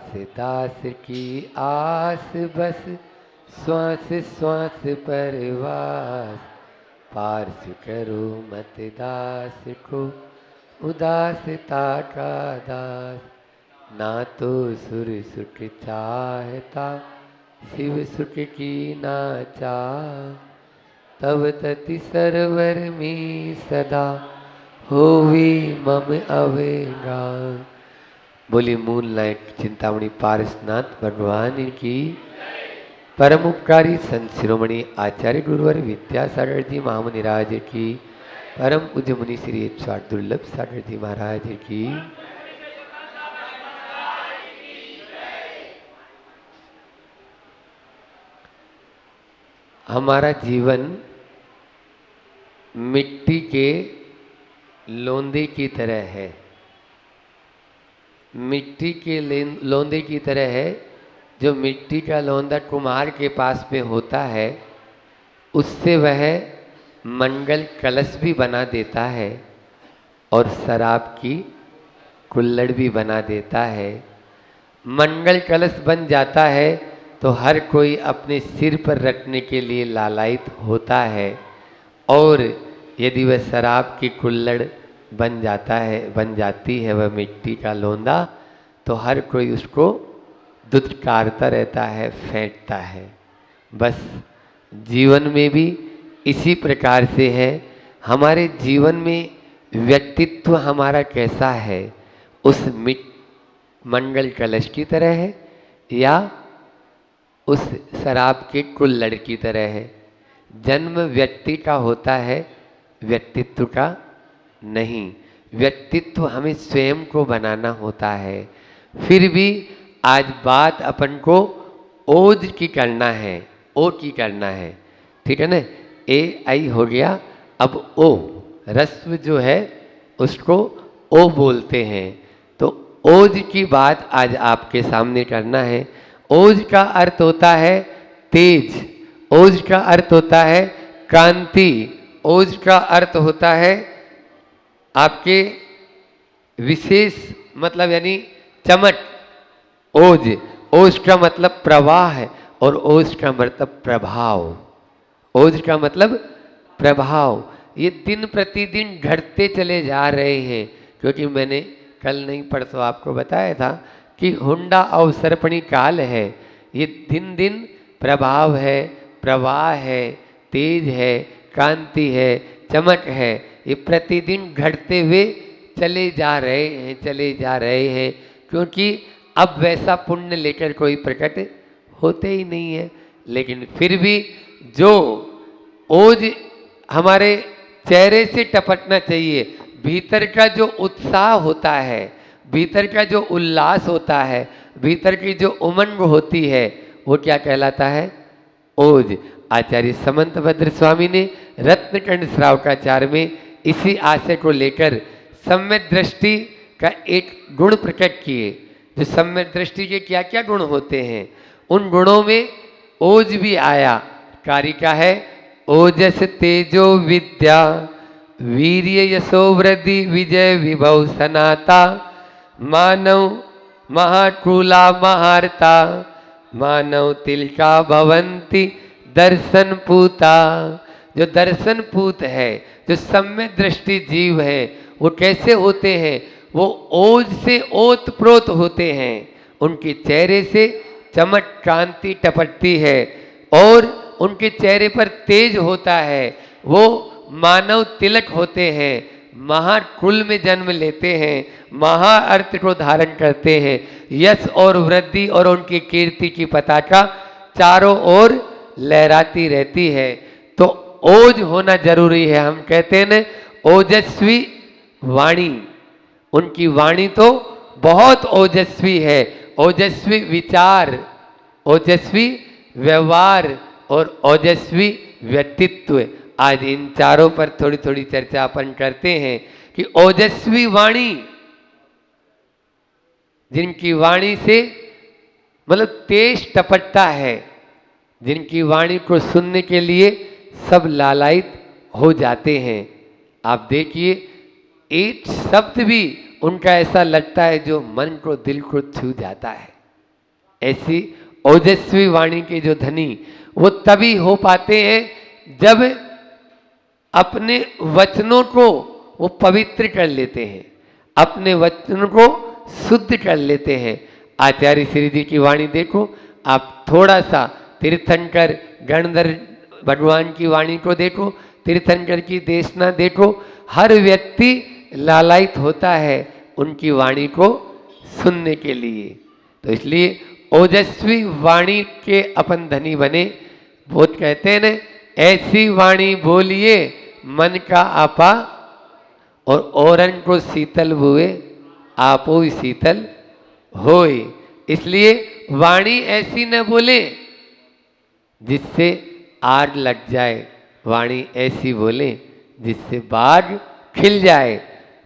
दास दास की आस बस श्वास श्वास परवास। पार्स करो मत दास को उदासता का दास। ना तो सुर सुख चाहता शिव सुख की ना चाह। तब तति सरवर में सदा होवी मम अवेगा। बोली मूलनायक चिंतामणि पारसनाथ भगवान की। परम उपकारी संत शिरोमणि आचार्य गुरुवर विद्यासागर जी महामुनिराज की। परम पूज्य मुनि श्री स्वार्थ दुर्लभ सागर जी महाराज की। हमारा जीवन मिट्टी के लोंदे की तरह है। मिट्टी के लोंदे की तरह है। जो मिट्टी का लोंदा कुम्हार के पास में होता है उससे वह मंगल कलश भी बना देता है और शराब की कुल्हड़ भी बना देता है। मंगल कलश बन जाता है तो हर कोई अपने सिर पर रखने के लिए लालायित होता है। और यदि वह शराब की कुल्हड़ बन जाती है वह मिट्टी का लोंदा, तो हर कोई उसको दुत्कारता रहता है, फेंकता है। बस जीवन में भी इसी प्रकार से है। हमारे जीवन में व्यक्तित्व हमारा कैसा है, उस मंगल कलश की तरह है या उस शराब के कुल्हड़ की तरह है। जन्म व्यक्ति का होता है, व्यक्तित्व का नहीं। व्यक्तित्व हमें स्वयं को बनाना होता है। फिर भी आज बात अपन को ओज की करना है, ओ की करना है, ठीक है ना। ए आई हो गया, अब ओ रस्व जो है उसको ओ बोलते हैं। तो ओज की बात आज आपके सामने करना है। ओज का अर्थ होता है तेज, ओज का अर्थ होता है कांति, ओज का अर्थ होता है आपके विशेष मतलब यानी चमक। ओज, ओज का मतलब प्रवाह है और ओज का मतलब प्रभाव। ओज का मतलब प्रभाव। ये दिन प्रतिदिन घटते चले जा रहे हैं, क्योंकि मैंने कल नहीं परसों आपको बताया था कि हुंडा अवसर्पणी काल है। ये दिन दिन प्रभाव है, प्रवाह है, तेज है, कांति है, चमक है। ये प्रतिदिन घटते हुए चले जा रहे हैं, क्योंकि अब वैसा पुण्य लेकर कोई प्रकट होते ही नहीं है। लेकिन फिर भी जो ओज हमारे चेहरे से टपकना चाहिए, भीतर का जो उत्साह होता है, भीतर का जो उल्लास होता है, भीतर की जो उमंग होती है, वो क्या कहलाता है? ओज। आचार्य समंत भद्र स्वामी ने रत्नकंड श्रावकाचार्य में इसी आशय को लेकर सम्यक दृष्टि का एक गुण प्रकट किए। जो सम्यक दृष्टि के क्या क्या गुण होते हैं, उन गुणों में ओज भी आया। कारिका है, ओजस तेजो विद्या वीर्य यशो वृद्धि विजय विभव सनाता। मानव महाकुला महारता मानव तिलका भवंती दर्शन पूता। जो दर्शन पूत है, जो सम्यक दृष्टि जीव है, वो कैसे होते हैं? वो ओज से ओत प्रोत होते हैं। उनके चेहरे से चमक कांति टपकती है और उनके चेहरे पर तेज होता है। वो मानव तिलक होते हैं, महाकुल में जन्म लेते हैं, महा अर्थ को धारण करते हैं। यश और वृद्धि और उनकी कीर्ति की पताका चारों ओर लहराती रहती है। तो ओज होना जरूरी है। हम कहते हैं ना, ओजस्वी वाणी। उनकी वाणी तो बहुत ओजस्वी है। ओजस्वी विचार, ओजस्वी व्यवहार और ओजस्वी व्यक्तित्व। आज इन चारों पर थोड़ी थोड़ी चर्चा अपन करते हैं कि ओजस्वी वाणी, जिनकी वाणी से मतलब तेज टपकता है, जिनकी वाणी को सुनने के लिए सब लालायित हो जाते हैं। आप देखिए, एक शब्द भी उनका ऐसा लगता है जो मन को, दिल को छू जाता है। ऐसी ओजस्वी वाणी के जो धनी वो तभी हो पाते हैं जब अपने वचनों को वो पवित्र कर लेते हैं, अपने वचनों को शुद्ध कर लेते हैं। आचार्य श्री जी की वाणी देखो, आप थोड़ा सा तीर्थंकर गणधर भगवान की वाणी को देखो, तीर्थंकर की देशना देखो, हर व्यक्ति लालायित होता है उनकी वाणी को सुनने के लिए। तो इसलिए ओजस्वी वाणी के अपन धनी बने। बहुत कहते हैं न, ऐसी वाणी बोलिए मन का आपा, और औरन को शीतल हुए आपो शीतल होए। इसलिए वाणी ऐसी न बोले जिससे आग लग जाए, वाणी ऐसी बोले जिससे बाग खिल जाए,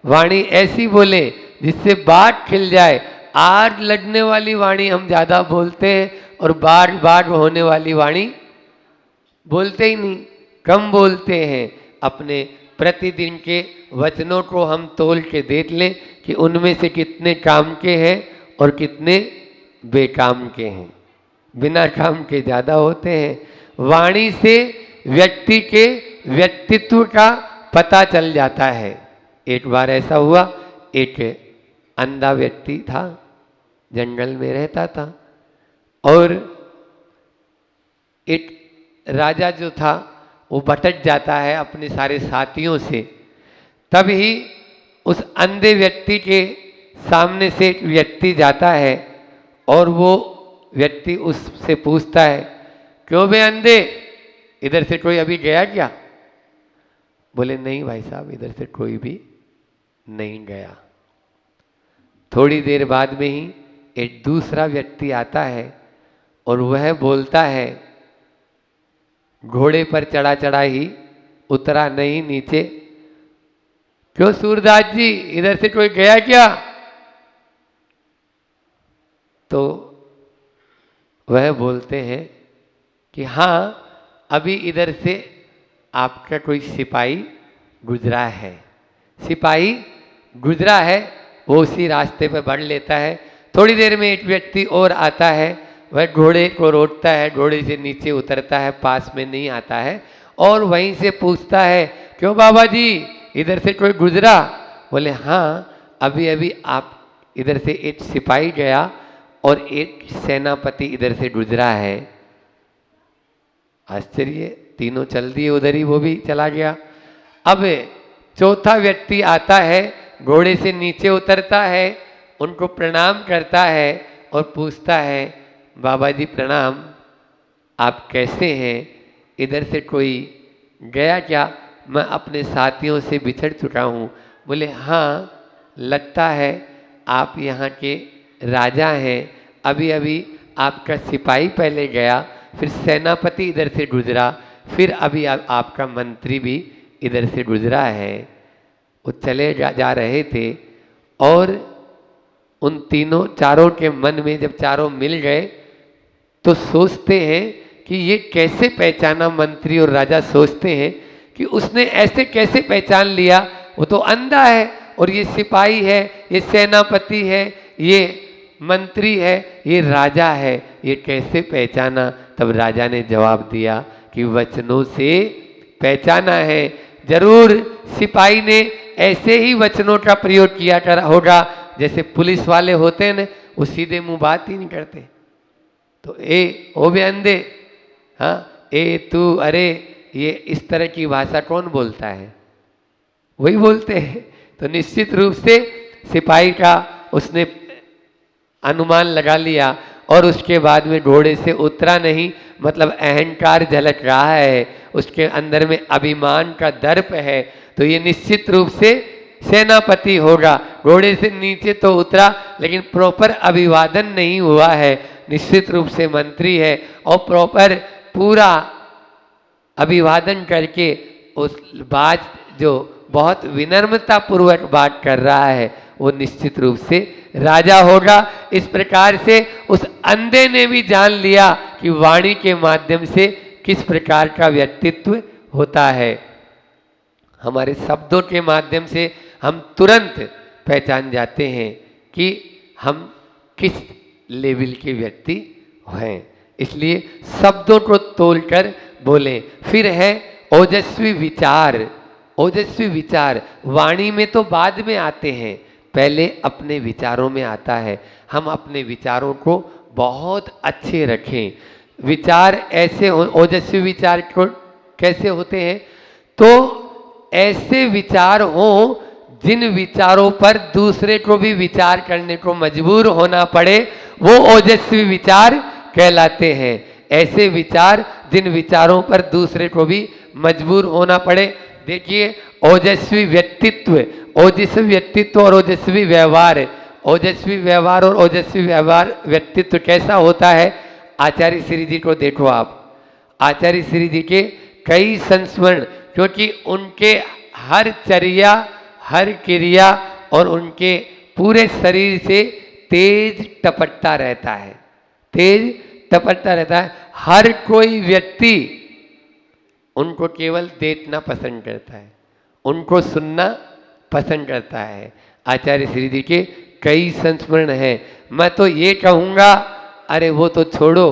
वाणी ऐसी बोले जिससे बाग खिल जाए। आग लगने वाली वाणी हम ज़्यादा बोलते हैं और बाग बाग होने वाली वाणी बोलते ही नहीं, कम बोलते हैं। अपने प्रतिदिन के वचनों को हम तोल के देख लें कि उनमें से कितने काम के हैं और कितने बेकाम के हैं। बिना काम के ज़्यादा होते हैं। वाणी से व्यक्ति के व्यक्तित्व का पता चल जाता है। एक बार ऐसा हुआ, एक अंधा व्यक्ति था, जंगल में रहता था, और एक राजा जो था वो भटक जाता है अपने सारे साथियों से। तभी उस अंधे व्यक्ति के सामने से एक व्यक्ति जाता है और वो व्यक्ति उससे पूछता है, क्यों बे अंधे, इधर से कोई अभी गया क्या? बोले नहीं भाई साहब, इधर से कोई भी नहीं गया। थोड़ी देर बाद में ही एक दूसरा व्यक्ति आता है और वह बोलता है, घोड़े पर चढ़ा चढ़ा ही उतरा नहीं नीचे, क्यों सूरदास जी, इधर से कोई गया क्या? तो वह बोलते हैं कि हाँ, अभी इधर से आपका कोई सिपाही गुजरा है। सिपाही गुजरा है, वो उसी रास्ते पर बढ़ लेता है। थोड़ी देर में एक व्यक्ति और आता है, वह घोड़े को रोकता है, घोड़े से नीचे उतरता है, पास में नहीं आता है, और वहीं से पूछता है, क्यों बाबा जी, इधर से कोई गुजरा? बोले हाँ, अभी अभी आप इधर से एक सिपाही गया और एक सेनापति इधर से गुजरा है। आश्चर्य, तीनों चल दिए उधर ही, वो भी चला गया। अब चौथा व्यक्ति आता है, घोड़े से नीचे उतरता है, उनको प्रणाम करता है और पूछता है, बाबा जी प्रणाम, आप कैसे हैं? इधर से कोई गया क्या? मैं अपने साथियों से बिछड़ चुका हूँ। बोले हाँ, लगता है आप यहाँ के राजा हैं। अभी अभी आपका सिपाही पहले गया, फिर सेनापति इधर से गुजरा, फिर अभी आपका मंत्री भी इधर से गुजरा है। वो चले जा रहे थे और उन तीनों चारों के मन में जब चारों मिल गए तो सोचते हैं कि ये कैसे पहचाना। मंत्री और राजा सोचते हैं कि उसने ऐसे कैसे पहचान लिया, वो तो अंधा है और ये सिपाही है, ये सेनापति है, ये मंत्री है, ये राजा है, ये कैसे पहचाना? तब राजा ने जवाब दिया कि वचनों से पहचाना है। जरूर सिपाही ने ऐसे ही वचनों का प्रयोग किया होगा, जैसे पुलिस वाले होते हैं ना, वो सीधे मुंह बात ही नहीं करते। तो ए ओ बे अंधे, हाँ ए तू, अरे, ये इस तरह की भाषा कौन बोलता है? वही बोलते हैं। तो निश्चित रूप से सिपाही का उसने अनुमान लगा लिया और उसके बाद में घोड़े से उतरा नहीं, मतलब अहंकार झलक रहा है, उसके अंदर में अभिमान का दर्प है, तो ये निश्चित रूप से सेनापति होगा। घोड़े से नीचे तो उतरा लेकिन प्रॉपर अभिवादन नहीं हुआ है, निश्चित रूप से मंत्री है, और प्रॉपर पूरा अभिवादन करके उस बात जो बहुत विनम्रता पूर्वक बात कर रहा है वो निश्चित रूप से राजा होगा। इस प्रकार से उस अंधे ने भी जान लिया कि वाणी के माध्यम से किस प्रकार का व्यक्तित्व होता है। हमारे शब्दों के माध्यम से हम तुरंत पहचान जाते हैं कि हम किस लेवल के व्यक्ति हैं, इसलिए शब्दों को तोलकर बोलें। फिर है ओजस्वी विचार। ओजस्वी विचार वाणी में तो बाद में आते हैं, पहले अपने विचारों में आता है। हम अपने विचारों को बहुत अच्छे रखें। विचार ऐसे ओजस्वी विचार को कैसे होते हैं? तो ऐसे विचार हों जिन विचारों पर दूसरे को भी विचार करने को मजबूर होना पड़े, वो ओजस्वी विचार कहलाते हैं। ऐसे विचार जिन विचारों पर दूसरे को भी मजबूर होना पड़े। देखिए, ओजस्वी व्यक्तित्व, ओजस्वी व्यक्तित्व और ओजस्वी व्यवहार, ओजस्वी व्यवहार और ओजस्वी व्यवहार व्यक्तित्व कैसा होता है? आचार्य श्री जी को देखो आप। आचार्य श्री जी के कई संस्मरण, क्योंकि उनके हर चर्या, हर क्रिया और उनके पूरे शरीर से तेज टपकता रहता है, तेज टपकता रहता है। हर कोई व्यक्ति उनको केवल देखना पसंद करता है, उनको सुनना पसंद करता है। आचार्य श्री जी के कई संस्मरण हैं। मैं तो ये कहूँगा, अरे वो तो छोड़ो,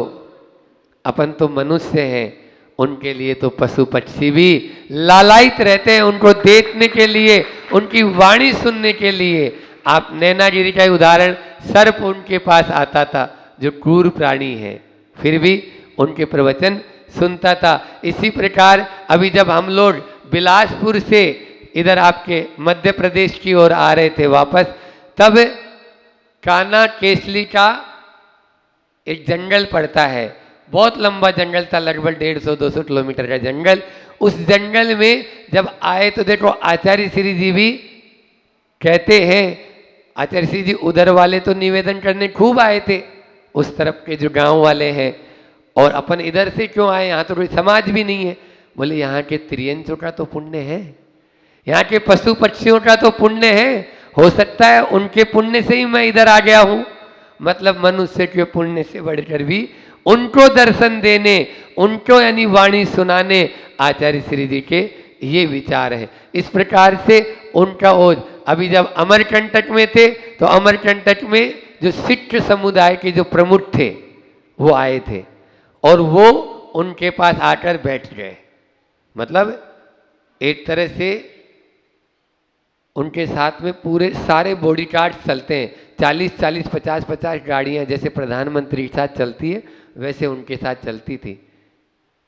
अपन तो मनुष्य हैं, उनके लिए तो पशु पक्षी भी लालायित रहते हैं उनको देखने के लिए, उनकी वाणी सुनने के लिए। आप नैनागिरी का उदाहरण, सर्प उनके पास आता था जो क्रूर प्राणी है, फिर भी उनके प्रवचन सुनता था। इसी प्रकार अभी जब हम लोग बिलासपुर से इधर आपके मध्य प्रदेश की ओर आ रहे थे वापस, तब कान्हा केसली का एक जंगल पड़ता है, बहुत लंबा जंगल था, लगभग 150-200 किलोमीटर का जंगल। उस जंगल में जब आए तो देखो आचार्य श्री जी भी कहते हैं, आचार्य श्री जी उधर वाले तो निवेदन करने खूब आए थे, उस तरफ के जो गांव वाले हैं, और अपन इधर से क्यों आए, यहाँ तो कोई समाज भी नहीं है। बोले यहाँ के त्रियंचों का तो पुण्य है, यहाँ के पशु पक्षियों का तो पुण्य है, हो सकता है उनके पुण्य से ही मैं इधर आ गया हूँ। मतलब मनुष्य के पुण्य से बढ़कर भी उनको दर्शन देने, उनको यानी वाणी सुनाने आचार्य श्री जी के ये विचार है। इस प्रकार से उनका ओज, अभी जब अमरकंटक में थे तो अमरकंटक में जो सिख समुदाय के जो प्रमुख थे वो आए थे और वो उनके पास आकर बैठ गए। मतलब एक तरह से उनके साथ में पूरे सारे बॉडीगार्ड चलते हैं, 40-40, 50-50 गाड़ियाँ जैसे प्रधानमंत्री के साथ चलती है वैसे उनके साथ चलती थी।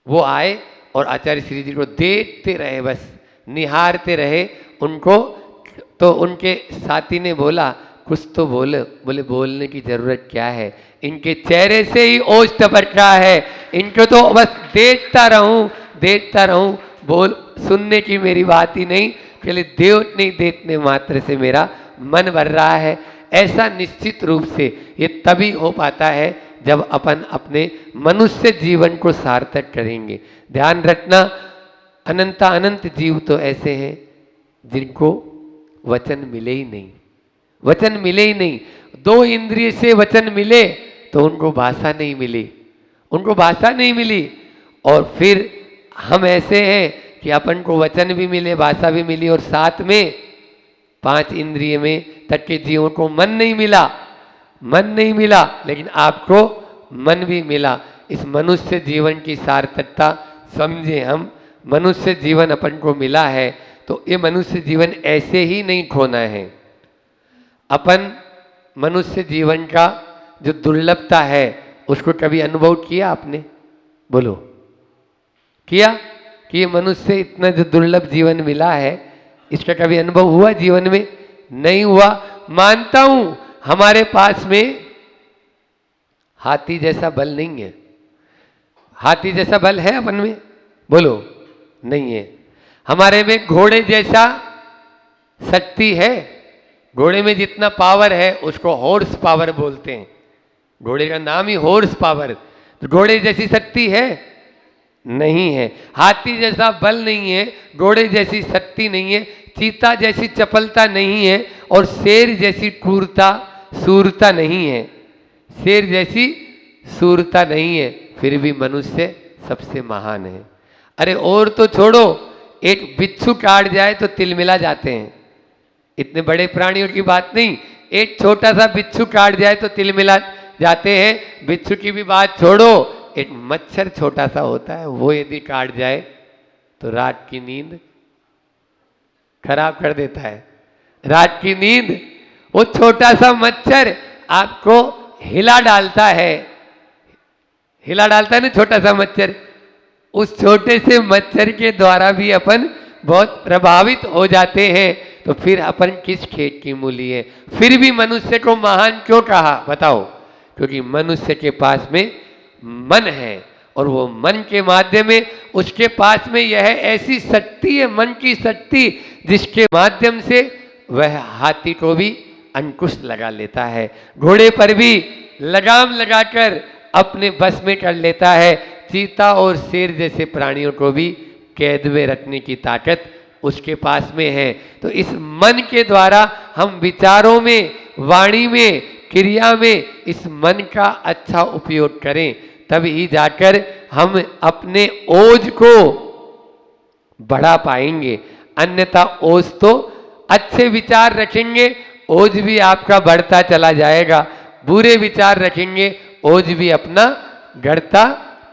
वो आए और आचार्य श्री जी को देखते रहे, बस निहारते रहे उनको। तो उनके साथी ने बोला, कुछ तो बोले। बोले बोलने की जरूरत क्या है, इनके चेहरे से ही ओज टपक रहा है, इनको तो बस देखता रहूं, बोल सुनने की मेरी बात ही नहीं, केवल नहीं देखने मात्र से मेरा मन भर रहा है। ऐसा निश्चित रूप से ये तभी हो पाता है जब अपन अपने मनुष्य जीवन को सार्थक करेंगे। ध्यान रखना, अनंत जीव तो ऐसे हैं जिनको वचन मिले ही नहीं, वचन मिले ही नहीं। 2 इंद्रिय से वचन मिले तो उनको भाषा नहीं मिली, उनको भाषा नहीं मिली। और फिर हम ऐसे हैं कि अपन को वचन भी मिले, भाषा भी मिली, और साथ में 5 इंद्रिय में तक के जीवों को मन नहीं मिला, लेकिन आपको मन भी मिला। इस मनुष्य जीवन की सार्थकता समझे हम। मनुष्य जीवन अपन को मिला है तो ये मनुष्य जीवन ऐसे ही नहीं खोना है। अपन मनुष्य जीवन का जो दुर्लभता है उसको कभी अनुभव किया आपने? बोलो, किया? कि ये मनुष्य इतना जो दुर्लभ जीवन मिला है इसका कभी अनुभव हुआ जीवन में? नहीं हुआ। मानता हूं हमारे पास में हाथी जैसा बल नहीं है। हाथी जैसा बल है अपन में? बोलो, नहीं है। हमारे में घोड़े जैसा शक्ति है? घोड़े में जितना पावर है उसको हॉर्स पावर बोलते हैं, घोड़े का नाम ही हॉर्स पावर। तो घोड़े जैसी शक्ति है? नहीं है। हाथी जैसा बल नहीं है, घोड़े जैसी शक्ति नहीं है, चीता जैसी चपलता नहीं है, और शेर जैसी क्रूरता सूरता नहीं है। शेर जैसी सूरता नहीं है, फिर भी मनुष्य सबसे महान है। अरे और तो छोड़ो, एक बिच्छू काट जाए तो तिलमिला जाते हैं। इतने बड़े प्राणियों की बात नहीं, एक छोटा सा बिच्छू काट जाए तो तिलमिला जाते हैं। बिच्छू की भी बात छोड़ो, एक मच्छर छोटा सा होता है, वो यदि काट जाए तो रात की नींद खराब कर देता है। रात की नींद, वो छोटा सा मच्छर आपको हिला डालता है, हिला डालता है ना छोटा सा मच्छर। उस छोटे से मच्छर के द्वारा भी अपन बहुत प्रभावित हो जाते हैं। तो फिर अपन किस खेत की मूली है? फिर भी मनुष्य को महान क्यों कहा बताओ? क्योंकि मनुष्य के पास में मन है, और वो मन के माध्यम में उसके पास में यह ऐसी शक्ति है, मन की शक्ति, जिसके माध्यम से वह हाथी को भी अंकुश लगा लेता है, घोड़े पर भी लगाम लगाकर अपने बस में कर लेता है, चीता और शेर जैसे प्राणियों को भी कैद में रखने की ताकत उसके पास में है। तो इस मन के द्वारा हम विचारों में, वाणी में, क्रिया में इस मन का अच्छा उपयोग करें, तभी जाकर हम अपने ओज को बढ़ा पाएंगे। अन्यथा ओज तो अच्छे विचार रखेंगे, ओज भी आपका बढ़ता चला जाएगा, बुरे विचार रखेंगे, ओज भी अपना घटता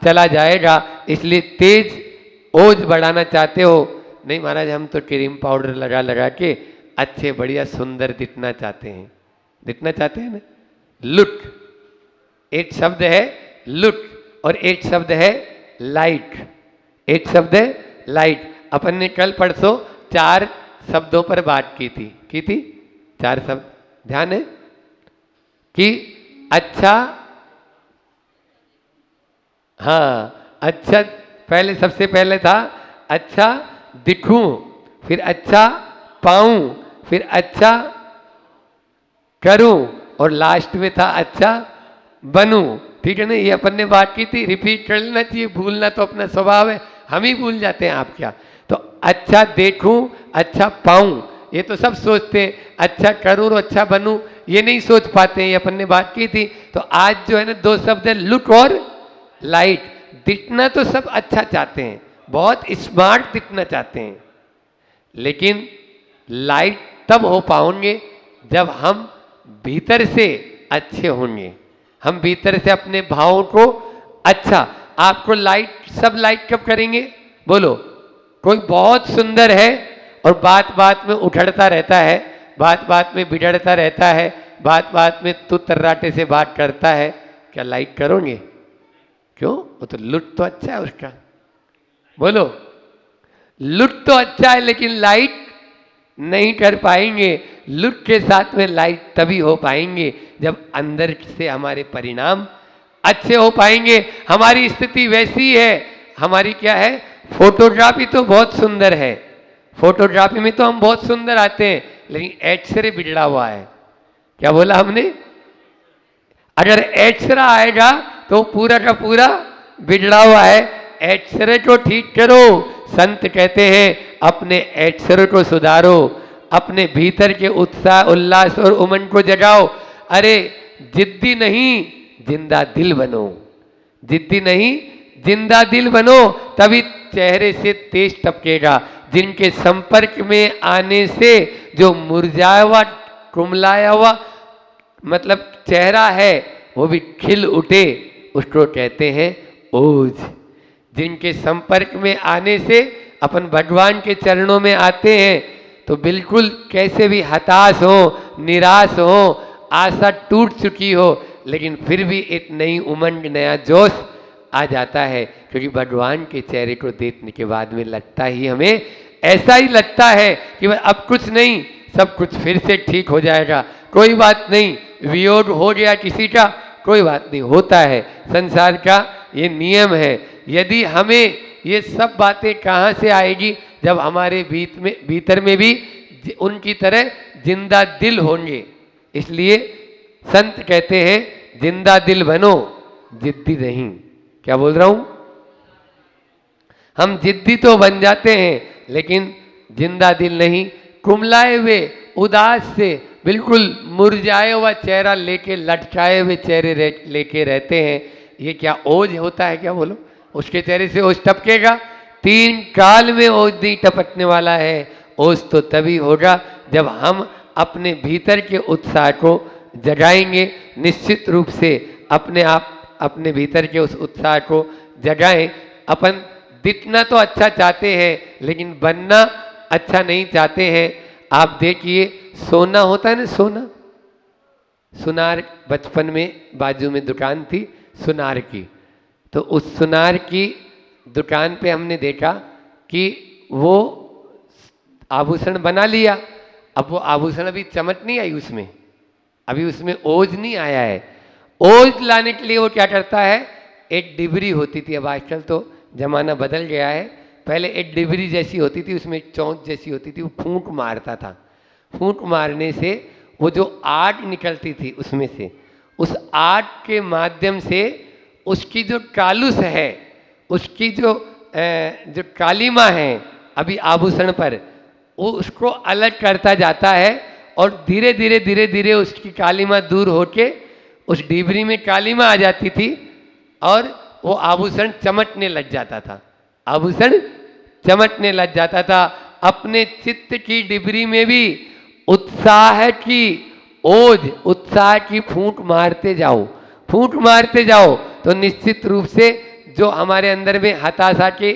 चला जाएगा। इसलिए तेज ओज बढ़ाना चाहते हो? नहीं महाराज, हम तो क्रीम पाउडर लगा लगा के अच्छे बढ़िया सुंदर दिखना चाहते हैं। दिखना चाहते हैं ना? लुक, एक शब्द है लुक और एक शब्द है लाइट। एक शब्द है लाइट। अपन ने कल परसों 4 शब्दों पर बात की थी 4 शब्द ध्यान है कि अच्छा, हाँ अच्छा, पहले सबसे पहले था अच्छा दिखूं, फिर अच्छा पाऊं, फिर अच्छा करूं, और लास्ट में था अच्छा बनूं। ठीक है ना? ये अपन ने बात की थी, रिपीट कर लेना चाहिए, भूलना तो अपना स्वभाव है, हम ही भूल जाते हैं। आप क्या? तो अच्छा देखूं, अच्छा पाऊं, ये तो सब सोचते हैं, अच्छा करूं और अच्छा बनूं ये नहीं सोच पाते हैं, ये अपन ने बात की थी। तो आज जो है ना 2 शब्द है लुक और लाइट। दिखना तो सब अच्छा चाहते हैं, बहुत स्मार्ट दिखना चाहते हैं, लेकिन लाइट तब हो पाओगे जब हम भीतर से अच्छे होंगे, हम भीतर से अपने भावों को अच्छा। आपको लाइट, सब लाइट कब करेंगे बोलो? कोई बहुत सुंदर है और बात बात में उछड़ता रहता है, बात बात में बिगड़ता रहता है, बात बात में तू तर्राटे से बात करता है, क्या लाइक करोगे? क्यों? वो तो लुट तो अच्छा है उसका, बोलो। लुट तो अच्छा है लेकिन लाइट नहीं कर पाएंगे। लुट के साथ में लाइट तभी हो पाएंगे जब अंदर से हमारे परिणाम अच्छे हो पाएंगे। हमारी स्थिति वैसी है, हमारी क्या है? फोटोग्राफी तो बहुत सुंदर है, फोटोग्राफी में तो हम बहुत सुंदर आते हैं, लेकिन एक्सरे बिगड़ा हुआ है। क्या बोला हमने? अगर एक्सरा आएगा तो पूरा का पूरा बिगड़ा हुआ है। एक्सरे को ठीक करो। संत कहते हैं अपने एक्सरे को सुधारो, अपने भीतर के उत्साह, उल्लास और उमंग को जगाओ। अरे जिद्दी नहीं, जिंदा दिल बनो। जिद्दी नहीं, जिंदा दिल बनो, तभी चेहरे से तेज टपकेगा। जिनके संपर्क में आने से जो मुरझाया हुआ, कुमलाया हुआ मतलब चेहरा है, वो भी खिल उठे, उसको कहते हैं ओज। जिनके संपर्क में आने से अपन भगवान के चरणों में आते हैं तो बिल्कुल कैसे भी हताश हो, निराश हो, आशा टूट चुकी हो, लेकिन फिर भी एक नई उमंग, नया जोश आ जाता है, क्योंकि भगवान के चेहरे को देखने के बाद में लगता ही, हमें ऐसा ही लगता है कि अब कुछ नहीं, सब कुछ फिर से ठीक हो जाएगा, कोई बात नहीं। वियोग हो गया किसी का, कोई बात नहीं, होता है, संसार का ये नियम है। यदि हमें ये सब बातें कहाँ से आएगी? जब हमारे भीतर में भी उनकी तरह जिंदा दिल होंगे। इसलिए संत कहते हैं जिंदा दिल बनो, जिद्दी नहीं। क्या बोल रहा हूं? हम जिद्दी तो बन जाते हैं लेकिन जिंदा दिल नहीं। कुमलाए हुए, उदास से, बिल्कुल मुरझाए हुआ चेहरा लेके, लटकाए हुए चेहरे लेके रहते हैं, ये क्या ओज होता है? क्या बोलो? उसके चेहरे से ओज टपकेगा? 3 काल में ओज नहीं टपकने वाला है। ओज तो तभी होगा जब हम अपने भीतर के उत्साह को जगाएंगे। निश्चित रूप से अपने आप अपने भीतर के उस उत्साह को जगाएं। अपन दिखना तो अच्छा चाहते हैं लेकिन बनना अच्छा नहीं चाहते हैं। आप देखिए सोना होता है ना, सोना, सुनार, बचपन में बाजू में दुकान थी सुनार की, तो उस सुनार की दुकान पे हमने देखा कि वो आभूषण बना लिया। अब वो आभूषण अभी चमक नहीं आई उसमें, अभी उसमें ओज नहीं आया है। ओज लाने के लिए वो क्या करता है, एक डिबरी होती थी, अब आजकल तो जमाना बदल गया है, पहले एक डिबरी जैसी होती थी, उसमें एक चौंच जैसी होती थी, वो फूंक मारता था। फूंक मारने से वो जो आग निकलती थी उसमें से, उस आग के माध्यम से उसकी जो कालुस है, उसकी जो कालीमा है अभी आभूषण पर, वो उसको अलग करता जाता है और धीरे धीरे धीरे धीरे उसकी कालीमा दूर होके उस डिबरी में कालीमा आ जाती थी और वो आभूषण चमकने लग जाता था, आभूषण चमकने लग जाता था। अपने चित्त की डिबरी में भी उत्साह की ओज, उत्साह की फूंक मारते जाओ, फूंक मारते जाओ, तो निश्चित रूप से जो हमारे अंदर में हताशा के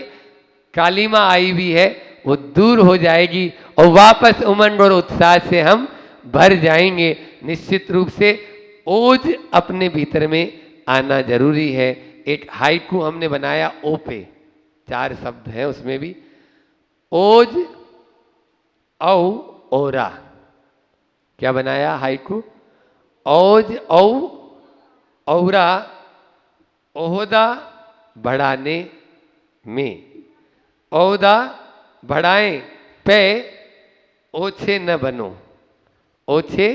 कालीमा आई हुई है वो दूर हो जाएगी और वापस उमंग और उत्साह से हम भर जाएंगे। निश्चित रूप से ओज अपने भीतर में आना जरूरी है। एक हाइकू हमने बनाया ओ पे, 4 शब्द हैं उसमें भी, ओज औ ओरा। क्या बनाया हाइकू, ओज औ औरा ओहदा बढ़ाने में, ओहदा बढ़ाएं पे ओछे न बनो, ओछे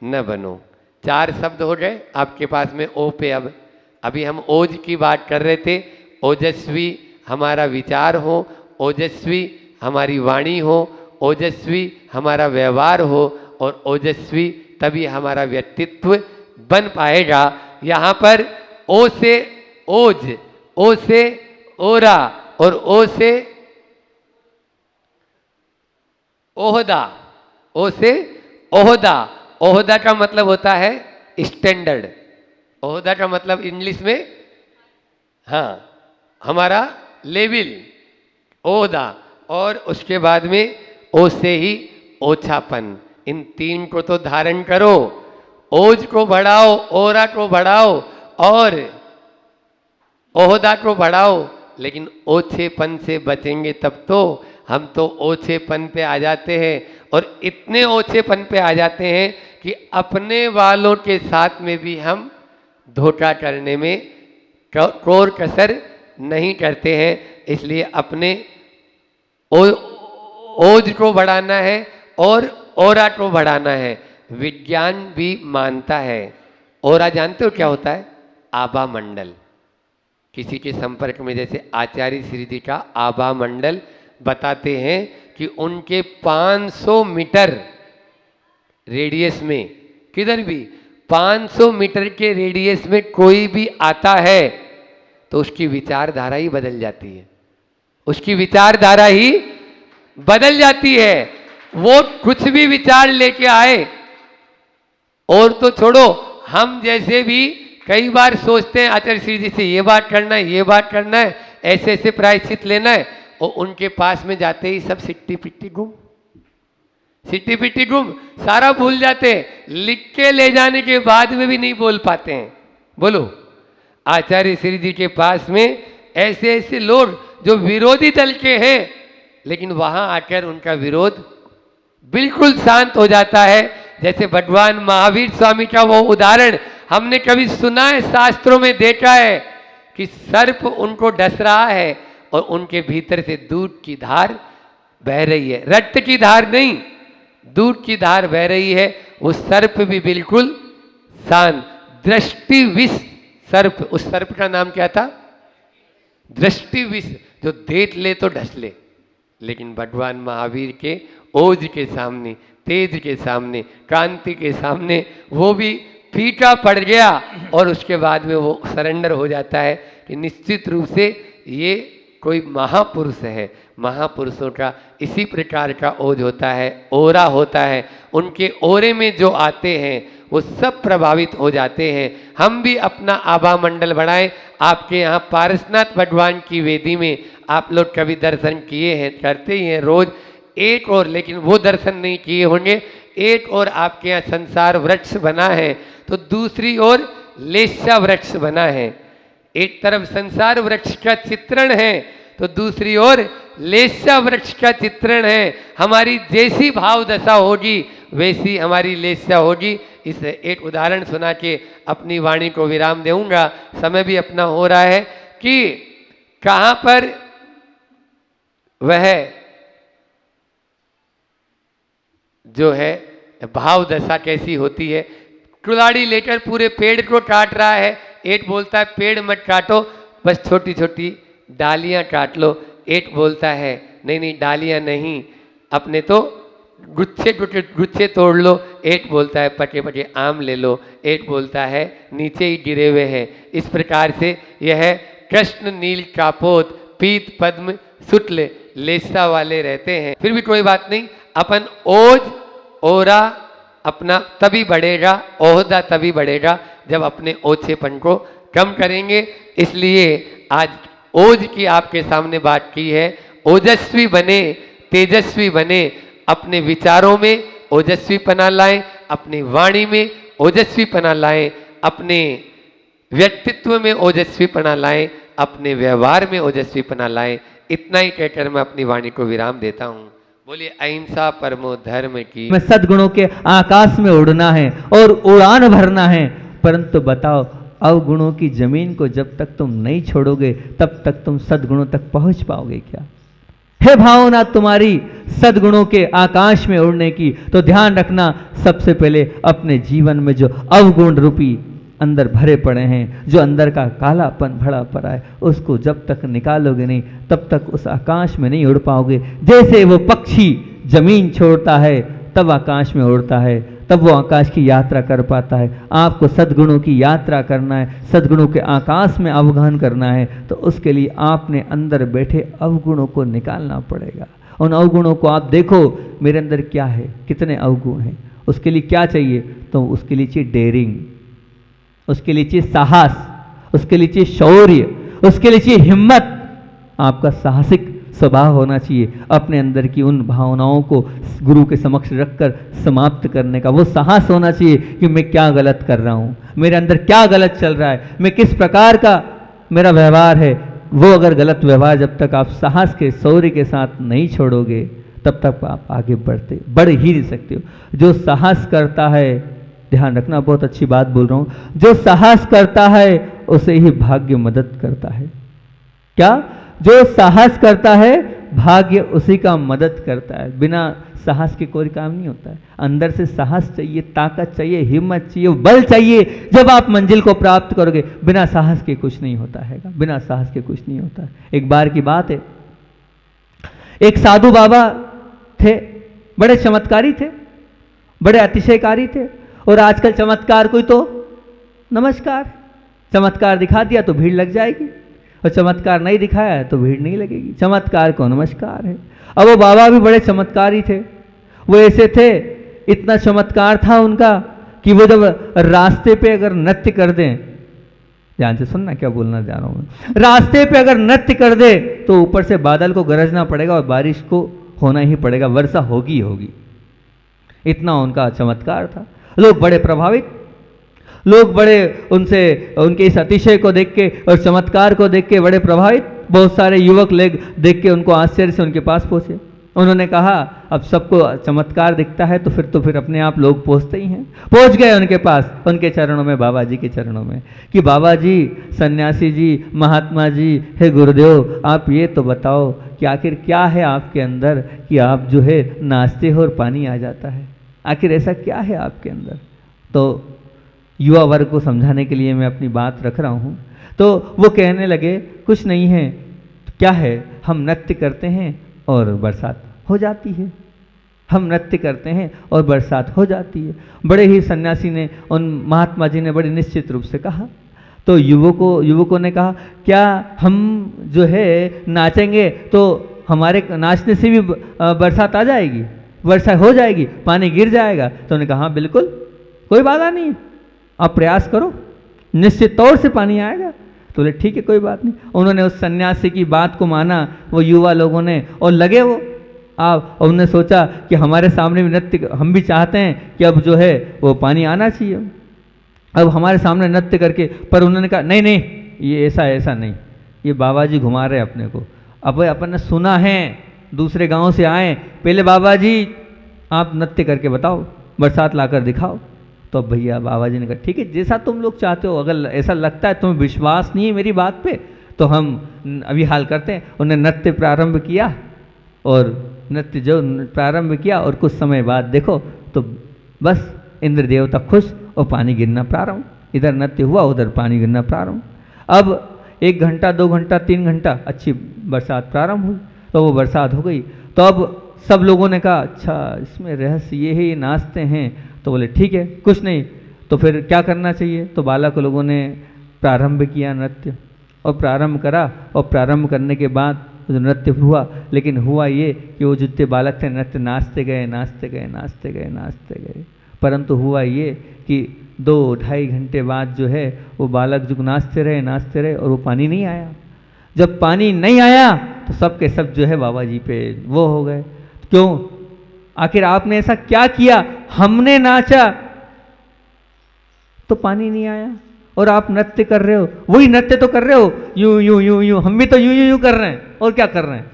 न बनो। 4 शब्द हो गए आपके पास में ओ पे। अब अभी हम ओज की बात कर रहे थे, ओजस्वी हमारा विचार हो, ओजस्वी हमारी वाणी हो, ओजस्वी हमारा व्यवहार हो और ओजस्वी तभी हमारा व्यक्तित्व बन पाएगा। यहाँ पर ओ से ओज, ओ से ओरा और ओ से ओहदा, ओ से ओहदा। ओहदा का मतलब होता है स्टैंडर्ड, ओहदा का मतलब इंग्लिश में, हाँ, हमारा लेवल, ओहदा। और उसके बाद में ओ से ही ओछापन। इन 3 को तो धारण करो, ओज को बढ़ाओ, ओरा को बढ़ाओ और ओहदा को बढ़ाओ, लेकिन ओछेपन से बचेंगे तब तो। हम तो ओछेपन पे आ जाते हैं और इतने ओछेपन पे आ जाते हैं कि अपने वालों के साथ में भी हम धोखा करने में कोर कसर नहीं करते हैं। इसलिए अपने ओज को बढ़ाना है और ओरा को बढ़ाना है। विज्ञान भी मानता है, ओरा जानते हो क्या होता है, आभा मंडल। किसी के संपर्क में, जैसे आचार्य श्री जी का आभा मंडल बताते हैं कि उनके 500 मीटर रेडियस में, किधर भी 500 मीटर के रेडियस में कोई भी आता है तो उसकी विचारधारा ही बदल जाती है, उसकी विचारधारा ही बदल जाती है। वो कुछ भी विचार लेके आए, और तो छोड़ो, हम जैसे भी कई बार सोचते हैं आचार्य श्री जी से ये बात करना है, ये बात करना है, ऐसे ऐसे प्रायश्चित लेना है, और उनके पास में जाते ही सब सिट्टी पिट्टी गुम, सिट्टी पिट्टी गुम, सारा भूल जाते हैं। लिख के ले जाने के बाद में भी नहीं बोल पाते हैं। बोलो, आचार्य श्री जी के पास में ऐसे ऐसे लोग जो विरोधी दल के हैं, लेकिन वहां आकर उनका विरोध बिल्कुल शांत हो जाता है। जैसे भगवान महावीर स्वामी का वो उदाहरण हमने कभी सुना है, शास्त्रों में देखा है कि सर्प उनको डस रहा है और उनके भीतर से दूध की धार बह रही है, रक्त की धार नहीं, दूध की धार बह रही है। वो सर्प भी बिल्कुल शांत, दृष्टि विष सर्प, उस सर्प का नाम क्या था, दृष्टि विष, जो देख ले तो ढस ले। लेकिन भगवान महावीर के ओज के सामने, तेज के सामने, कांति के सामने वो भी फीका पड़ गया और उसके बाद में वो सरेंडर हो जाता है कि निश्चित रूप से ये कोई महापुरुष है। महापुरुषों का इसी प्रकार का ओज होता है, ओरा होता है। उनके ओरे में जो आते हैं वो सब प्रभावित हो जाते हैं। हम भी अपना आभा मंडल बढ़ाएं। आपके यहाँ पारसनाथ भगवान की वेदी में आप लोग कभी दर्शन किए हैं, करते ही हैं रोज। एक और, लेकिन वो दर्शन नहीं किए होंगे, एक और आपके यहाँ संसार वृक्ष बना है तो दूसरी ओर लेस्या वृक्ष बना है। एक तरफ संसार वृक्ष का चित्रण है तो दूसरी ओर लेस्या वृक्ष का चित्रण है। हमारी जैसी भाव दशा होगी वैसी हमारी लेस्या होगी। इस एक उदाहरण सुना के अपनी वाणी को विराम दूंगा, समय भी अपना हो रहा है कि कहां पर वह जो है भाव दशा कैसी होती है। कुल्हाड़ी लेकर पूरे पेड़ को काट रहा है, एक बोलता है पेड़ मत काटो, बस छोटी छोटी डालियां काट लो। एक बोलता है नहीं नहीं डालियां नहीं, अपने तो गुच्छे गुच्छे तोड़ लो। एक बोलता है पटे पटे आम ले लो। एक बोलता है नीचे ही गिरे हुए हैं। इस प्रकार से यह कृष्ण नील कापोत पीत पद्म सुतले लेसा वाले रहते हैं। फिर भी कोई बात नहीं, अपन ओज ओरा अपना तभी बढ़ेगा, ओहदा तभी बढ़ेगा जब अपने ओछेपन को कम करेंगे। इसलिए आज ओज की आपके सामने बात की है। ओजस्वी बने, तेजस्वी बने, अपने विचारों में ओजस्वीपना लाएं, अपनी वाणी में ओजस्वीपना लाएं, अपने व्यक्तित्व में ओजस्वीपना लाएं, अपने व्यवहार में ओजस्वीपना लाएं। इतना ही कहकर मैं अपनी वाणी को विराम देता हूं। बोलिए अहिंसा परमो धर्म की। में सद्गुणों के आकाश में उड़ना है और उड़ान भरना है, परंतु बताओ अवगुणों की जमीन को जब तक तुम नहीं छोड़ोगे तब तक तुम सद्गुणों तक पहुंच पाओगे क्या? है भावना तुम्हारी सद्गुणों के आकाश में उड़ने की, तो ध्यान रखना सबसे पहले अपने जीवन में जो अवगुण रूपी अंदर भरे पड़े हैं, जो अंदर का कालापन भरा पड़ा है, उसको जब तक निकालोगे नहीं तब तक उस आकाश में नहीं उड़ पाओगे। जैसे वो पक्षी जमीन छोड़ता है तब आकाश में उड़ता है, तब वो आकाश की यात्रा कर पाता है। आपको सद्गुणों की यात्रा करना है, सद्गुणों के आकाश में अवगाहन करना है, तो उसके लिए आपने अंदर बैठे अवगुणों को निकालना पड़ेगा। उन अवगुणों को आप देखो, मेरे अंदर क्या है, कितने अवगुण हैं, उसके लिए क्या चाहिए? तो उसके लिए चाहिए डेयरिंग, उसके लिए चाहिए साहस, उसके लिए चाहिए शौर्य, उसके लिए चाहिए हिम्मत। आपका साहसिक स्वभाव होना चाहिए, अपने अंदर की उन भावनाओं को गुरु के समक्ष रखकर समाप्त करने का वो साहस होना चाहिए कि मैं क्या गलत कर रहा हूँ, मेरे अंदर क्या गलत चल रहा है, मैं किस प्रकार का मेरा व्यवहार है। वो अगर गलत व्यवहार जब तक आप साहस के शौर्य के साथ नहीं छोड़ोगे तब तक आप आगे बढ़ ही नहीं सकते हो। जो साहस करता है, ध्यान रखना बहुत अच्छी बात बोल रहा हूँ, जो साहस करता है उसे ही भाग्य मदद करता है। क्या? जो साहस करता है भाग्य उसी का मदद करता है। बिना साहस के कोई काम नहीं होता है। अंदर से साहस चाहिए, ताकत चाहिए, हिम्मत चाहिए, बल चाहिए, जब आप मंजिल को प्राप्त करोगे। बिना साहस के कुछ नहीं होता है, बिना साहस के कुछ नहीं होता है। एक बार की बात है, एक साधु बाबा थे, बड़े चमत्कारी थे, बड़े अतिशयकारी थे। और आजकल चमत्कार कोई तो नमस्कार, चमत्कार दिखा दिया तो भीड़ लग जाएगी, और चमत्कार नहीं दिखाया तो भीड़ नहीं लगेगी। चमत्कार को नमस्कार है। अब वो बाबा भी बड़े चमत्कारी थे। वो ऐसे थे, इतना चमत्कार था उनका कि वो जब रास्ते पे अगर नृत्य कर दें, ध्यान से सुनना क्या बोलना जा रहा हूं मैं, रास्ते पे अगर नृत्य कर दे तो ऊपर से बादल को गरजना पड़ेगा और बारिश को होना ही पड़ेगा, वर्षा होगी होगी। इतना उनका चमत्कार था। लोग बड़े प्रभावित, लोग बड़े उनसे, उनके इस अतिशय को देख के और चमत्कार को देख के बड़े प्रभावित। बहुत सारे युवक लोग देख के उनको आश्चर्य से उनके पास पहुंचे। उन्होंने कहा अब सबको चमत्कार दिखता है तो फिर अपने आप लोग पहुंचते ही हैं। पहुंच गए उनके पास, उनके चरणों में, बाबा जी के चरणों में, कि बाबा जी, सन्यासी जी, महात्मा जी, हे गुरुदेव, आप ये तो बताओ कि आखिर क्या है आपके अंदर कि आप जो है नाचते हो और पानी आ जाता है, आखिर ऐसा क्या है आपके अंदर? तो युवा वर्ग को समझाने के लिए मैं अपनी बात रख रहा हूँ। तो वो कहने लगे कुछ नहीं है, क्या है, हम नृत्य करते हैं और बरसात हो जाती है, हम नृत्य करते हैं और बरसात हो जाती है। बड़े ही सन्यासी ने, उन महात्मा जी ने बड़े निश्चित रूप से कहा। तो युवकों ने कहा क्या हम जो है नाचेंगे तो हमारे नाचने से भी बरसात आ जाएगी, वर्षा हो जाएगी, पानी गिर जाएगा? तो उन्होंने कहा हाँ बिल्कुल, कोई बाधा नहीं है, आप प्रयास करो, निश्चित तौर से पानी आएगा। तो बोले ठीक है कोई बात नहीं। उन्होंने उस सन्यासी की बात को माना, वो युवा लोगों ने, और लगे वो आप, और उन्होंने सोचा कि हमारे सामने भी नृत्य, हम भी चाहते हैं कि अब जो है वो पानी आना चाहिए, अब हमारे सामने नृत्य करके। पर उन्होंने कहा नहीं नहीं, ये ऐसा नहीं, ये बाबा जी घुमा रहे अपने को। अब अपन ने सुना है, दूसरे गांव से आए, पहले बाबा जी आप नृत्य करके बताओ, बरसात लाकर दिखाओ। तो अब भैया बाबा जी ने कहा ठीक है, जैसा तुम लोग चाहते हो, अगर ऐसा लगता है तुम्हें विश्वास नहीं है मेरी बात पे, तो हम अभी हाल करते हैं। उन्होंने नृत्य प्रारंभ किया, और नृत्य जो प्रारंभ किया, और कुछ समय बाद देखो तो बस इंद्र देवता खुश, और पानी गिरना प्रारंभ। इधर नृत्य हुआ, उधर पानी गिरना प्रारंभ। अब 1 घंटा 2 घंटा 3 घंटा अच्छी बरसात प्रारंभ हुई, तो वो बरसात हो गई। तो अब सब लोगों ने कहा अच्छा इसमें रहस्य ये है, ये नाचते हैं। तो बोले ठीक है कुछ नहीं, तो फिर क्या करना चाहिए। तो बालक लोगों ने प्रारंभ किया नृत्य, और प्रारंभ करा, और प्रारंभ करने के बाद जो नृत्य हुआ, लेकिन हुआ ये कि वो जितने बालक थे नृत्य नाचते गए नाचते गए नाचते गए नाचते गए, परंतु हुआ ये कि 2-2.5 घंटे बाद जो है वो बालक जो नाचते रहे, और वो पानी नहीं आया। जब पानी नहीं आया तो सब के सब जो है बाबा जी पे वो हो गए, क्यों, आखिर आपने ऐसा क्या किया, हमने नाचा तो पानी नहीं आया, और आप नृत्य कर रहे हो, वही नृत्य तो कर रहे हो, यूं यूं यूं यूं, हम भी तो यूं यूं यूं कर रहे हैं, और क्या कर रहे हैं।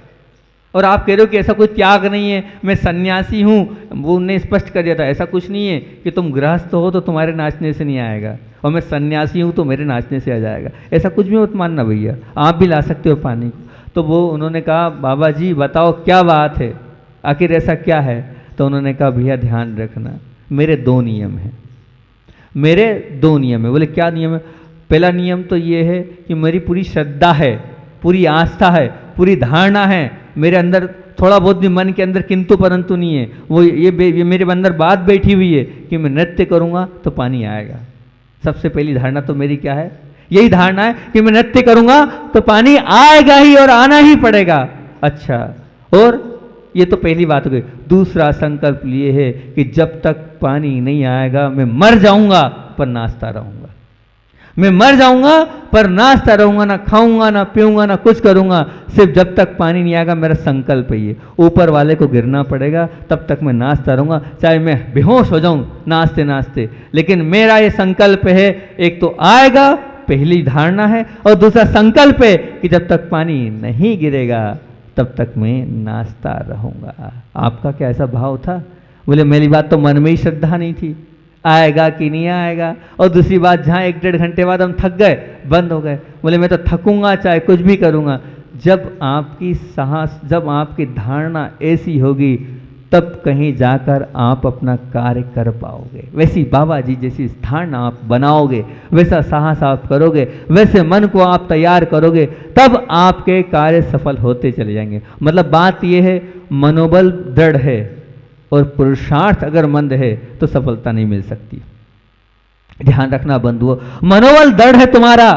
और आप कह रहे हो कि ऐसा कोई त्याग नहीं है, मैं सन्यासी हूँ, वो उन्हें स्पष्ट कर दिया था, ऐसा कुछ नहीं है कि तुम गृहस्थ हो तो तुम्हारे नाचने से नहीं आएगा, और मैं सन्यासी हूँ तो मेरे नाचने से आ जाएगा, ऐसा कुछ भी मत मानना भैया, आप भी ला सकते हो पानी। तो वो उन्होंने कहा बाबा जी बताओ क्या बात है, आखिर ऐसा क्या है। तो उन्होंने कहा भैया ध्यान रखना, मेरे 2 नियम हैं, मेरे 2 नियम है। बोले क्या नियम है। पहला नियम तो ये है कि मेरी पूरी श्रद्धा है, पूरी आस्था है, पूरी धारणा है, मेरे अंदर थोड़ा बहुत भी मन के अंदर किंतु परंतु नहीं है, वो ये मेरे अंदर बात बैठी हुई है कि मैं नृत्य करूँगा तो पानी आएगा। सबसे पहली धारणा तो मेरी क्या है, यही धारणा है कि मैं नृत्य करूँगा तो पानी आएगा ही, और आना ही पड़ेगा। अच्छा, और ये तो पहली बात हो गई। दूसरा संकल्प ये है कि जब तक पानी नहीं आएगा मैं मर जाऊंगा पर नाचता रहूंगा, मैं मर जाऊंगा पर नाचता रहूंगा, ना खाऊंगा ना पीऊंगा ना कुछ करूंगा, सिर्फ जब तक पानी नहीं आएगा। मेरा संकल्प है ये, ऊपर वाले को गिरना पड़ेगा तब तक मैं नाचता रहूंगा, चाहे मैं बेहोश हो जाऊं नाचते नाचते, लेकिन मेरा ये संकल्प है। एक तो आएगा, पहली धारणा है, और दूसरा संकल्प है कि जब तक पानी नहीं गिरेगा तब तक मैं नाचता रहूंगा। आपका क्या ऐसा भाव था। बोले मेरी बात तो मन में ही श्रद्धा नहीं थी, आएगा कि नहीं आएगा। और दूसरी बात, जहाँ 1-1.5 घंटे बाद हम थक गए, बंद हो गए। बोले मैं तो थकूंगा चाहे कुछ भी करूंगा। जब आपकी साहस, जब आपकी धारणा ऐसी होगी तब कहीं जाकर आप अपना कार्य कर पाओगे। वैसी बाबा जी जैसी धारणा आप बनाओगे, वैसा साहस आप करोगे, वैसे मन को आप तैयार करोगे, तब आपके कार्य सफल होते चले जाएंगे। मतलब बात यह है, मनोबल दृढ़ है और पुरुषार्थ अगर मंद है तो सफलता नहीं मिल सकती। ध्यान रखना बंधुओं, मनोबल दृढ़ है तुम्हारा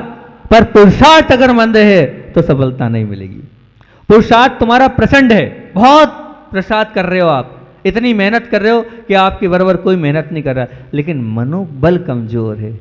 पर पुरुषार्थ अगर मंद है तो सफलता नहीं मिलेगी। पुरुषार्थ तुम्हारा प्रचंड है, बहुत प्रसाद कर रहे हो, आप इतनी मेहनत कर रहे हो कि आपके बराबर कोई मेहनत नहीं कर रहा, लेकिन मनोबल कमजोर है,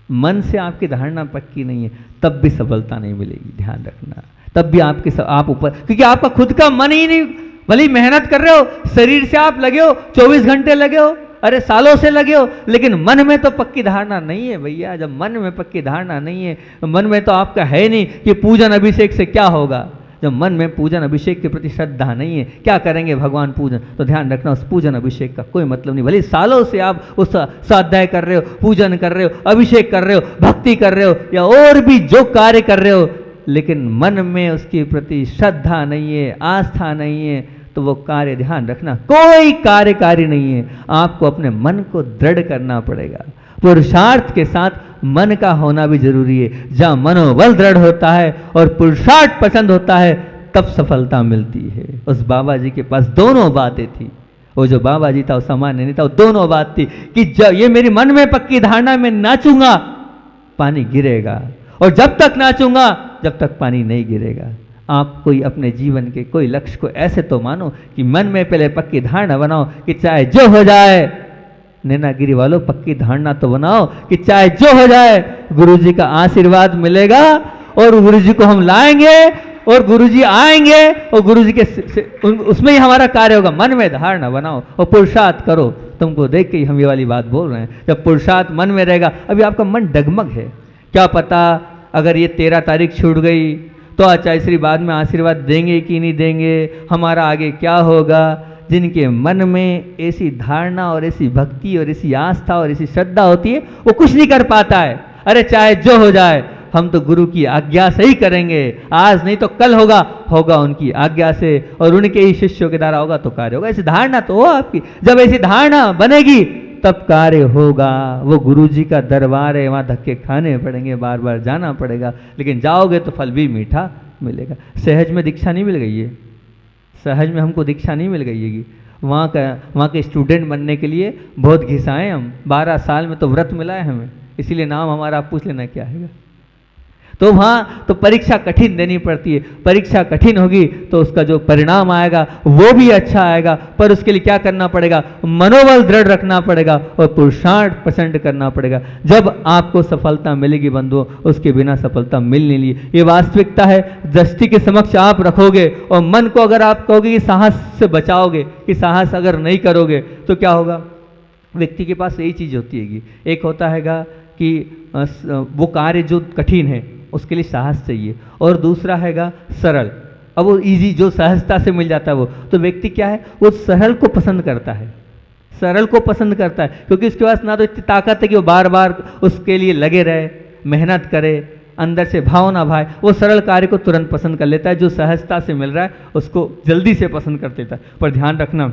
मन से आपकी धारणा पक्की नहीं है, तब भी सफलता नहीं मिलेगी। ध्यान रखना, तब भी आप ऊपर, क्योंकि आपका खुद का मन ही नहीं। भले मेहनत कर रहे हो, शरीर से आप लगे हो, 24 घंटे लगे हो, अरे सालों से लगे हो, लेकिन मन में तो पक्की धारणा नहीं है भैया। जब मन में पक्की धारणा नहीं है, मन में तो आपका है नहीं कि पूजन अभिषेक से क्या होगा। जब मन में पूजन अभिषेक के प्रति श्रद्धा नहीं है, क्या करेंगे भगवान पूजन, तो ध्यान रखना उस पूजन अभिषेक का कोई मतलब नहीं। भले सालों से आप उस स्वाध्याय कर रहे हो, पूजन कर रहे हो, अभिषेक कर रहे हो, भक्ति कर रहे हो, या और भी जो कार्य कर रहे हो, लेकिन मन में उसके प्रति श्रद्धा नहीं है, आस्था नहीं है, तो वो कार्य, ध्यान रखना, कोई कार्यकारी नहीं है। आपको अपने मन को दृढ़ करना पड़ेगा। पुरुषार्थ के साथ मन का होना भी जरूरी है। जहाँ मनोबल दृढ़ होता है और पुरुषार्थ पसंद होता है, तब सफलता मिलती है। उस बाबा जी के पास दोनों बातें थी। वो जो बाबा जी था वो सामान्य नहीं था, वो दोनों बात थी कि जब ये मेरी मन में पक्की धारणा, मैं नाचूंगा पानी गिरेगा, और जब तक नाचूंगा जब तक पानी नहीं गिरेगा। आप कोई अपने जीवन के कोई लक्ष्य को ऐसे तो मानो कि मन में पहले पक्की धारणा बनाओ कि चाहे जो हो जाए नैनागिरी वालों पक्की धारणा तो बनाओ कि चाहे जो हो जाए गुरुजी का आशीर्वाद मिलेगा और गुरुजी को हम लाएंगे और गुरुजी आएंगे और गुरुजी के उसमें ही हमारा कार्य होगा। मन में धारणा बनाओ और पुरुषार्थ करो। तुमको देख के ही हम ये वाली बात बोल रहे हैं। जब पुरुषार्थ मन में रहेगा, अभी आपका मन डगमग है, क्या पता अगर ये 13 तारीख छूट गई तो आचार्य श्री बाद में आशीर्वाद देंगे कि नहीं देंगे, हमारा आगे क्या होगा। जिनके मन में ऐसी धारणा और ऐसी भक्ति और ऐसी आस्था और ऐसी श्रद्धा होती है वो कुछ नहीं कर पाता है। अरे चाहे जो हो जाए हम तो गुरु की आज्ञा से ही करेंगे, आज नहीं तो कल होगा, होगा उनकी आज्ञा से और उनके ही शिष्यों के द्वारा होगा तो कार्य होगा। ऐसी धारणा तो हो आपकी। जब ऐसी धारणा बनेगी तब कार्य होगा। वो गुरु जी का दरबार है, वहाँ धक्के खाने पड़ेंगे, बार बार जाना पड़ेगा, लेकिन जाओगे तो फल भी मीठा मिलेगा। सहज में दीक्षा नहीं मिल गई है, सहज में हमको दीक्षा नहीं मिल गई है। वहाँ के स्टूडेंट बनने के लिए बहुत घिसाए हम, 12 साल में तो व्रत मिला है हमें, इसीलिए नाम हमारा आप पूछ लेना क्या है। तो वहाँ तो परीक्षा कठिन देनी पड़ती है। परीक्षा कठिन होगी तो उसका जो परिणाम आएगा वो भी अच्छा आएगा, पर उसके लिए क्या करना पड़ेगा, मनोबल दृढ़ रखना पड़ेगा और पुरुषार्थ पसंद करना पड़ेगा। जब आपको सफलता मिलेगी बंधुओं, उसके बिना सफलता मिल नहीं ली, ये वास्तविकता है। दृष्टि के समक्ष आप रखोगे और मन को अगर आप कहोगे कि साहस से बचाओगे, कि साहस अगर नहीं करोगे तो क्या होगा। व्यक्ति के पास यही चीज़ होती है, एक होता हैगा कि वो कार्य जो कठिन है उसके लिए साहस चाहिए, और दूसरा हैगा सरल। अब वो इजी जो सहजता से मिल जाता है वो, तो व्यक्ति क्या है, वो सरल को पसंद करता है, सरल को पसंद करता है, क्योंकि उसके पास ना तो इतनी ताकत है कि वो बार बार उसके लिए लगे रहे, मेहनत करे, अंदर से भाव ना भाए। वो सरल कार्य को तुरंत पसंद कर लेता है, जो सहजता से मिल रहा है उसको जल्दी से पसंद कर देता है। पर ध्यान रखना,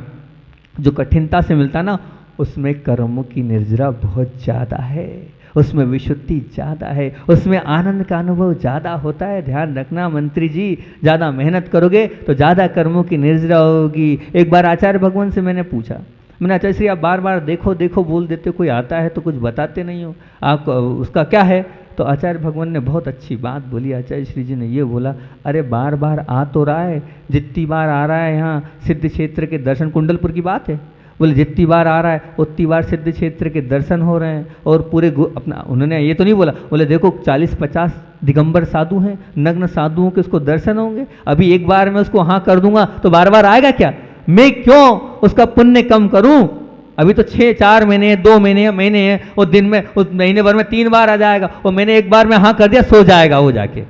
जो कठिनता से मिलता है ना, उसमें कर्मों की निर्जरा बहुत ज़्यादा है, उसमें विशुद्धि ज़्यादा है, उसमें आनंद का अनुभव ज़्यादा होता है। ध्यान रखना मंत्री जी, ज़्यादा मेहनत करोगे तो ज़्यादा कर्मों की निर्जरा होगी। एक बार आचार्य भगवान से मैंने पूछा, मैंने आचार्य श्री आप बार बार देखो देखो बोल देते, कोई आता है तो कुछ बताते नहीं हो, आप उसका क्या है। तो आचार्य भगवान ने बहुत अच्छी बात बोली। आचार्य श्री जी ने ये बोला, अरे बार बार आ तो रहा है, जितनी बार आ रहा है यहाँ सिद्ध क्षेत्र के दर्शन, कुंडलपुर की बात है, बोले जितनी बार आ रहा है उतनी बार सिद्ध क्षेत्र के दर्शन हो रहे हैं, और पूरे अपना, उन्होंने ये तो नहीं बोला, बोले देखो 40-50 दिगंबर साधु हैं, नग्न साधुओं के उसको दर्शन होंगे, अभी एक बार मैं उसको हाँ कर दूंगा तो बार बार आएगा क्या, मैं क्यों उसका पुण्य कम करूं। अभी तो 4 महीने 2 महीने महीने हैं, वो दिन में उस महीने भर में 3 बार आ जाएगा, और मैंने एक बार में हाँ कर दिया सो जाएगा, वो जाके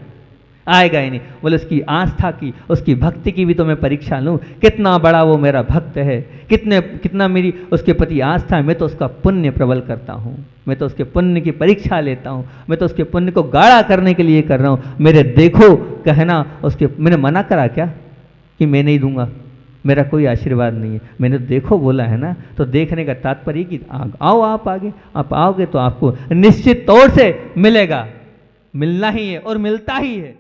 आएगा ही नहीं। बोले उसकी आस्था की, उसकी भक्ति की भी तो मैं परीक्षा लूँ, कितना बड़ा वो मेरा भक्त है, कितना मेरी उसके प्रति आस्था है। मैं तो उसका पुण्य प्रबल करता हूँ, मैं तो उसके पुण्य की परीक्षा लेता हूँ, मैं तो उसके पुण्य को गाढ़ा करने के लिए कर रहा हूँ। मेरे देखो कहना, उसके मैंने मना करा क्या कि मैं नहीं दूंगा, मेरा कोई आशीर्वाद नहीं है, मैंने देखो बोला है ना। तो देखने का तात्पर्य कि आओ आप आगे, आप आओगे तो आपको निश्चित तौर से मिलेगा, मिलना ही है और मिलता ही है।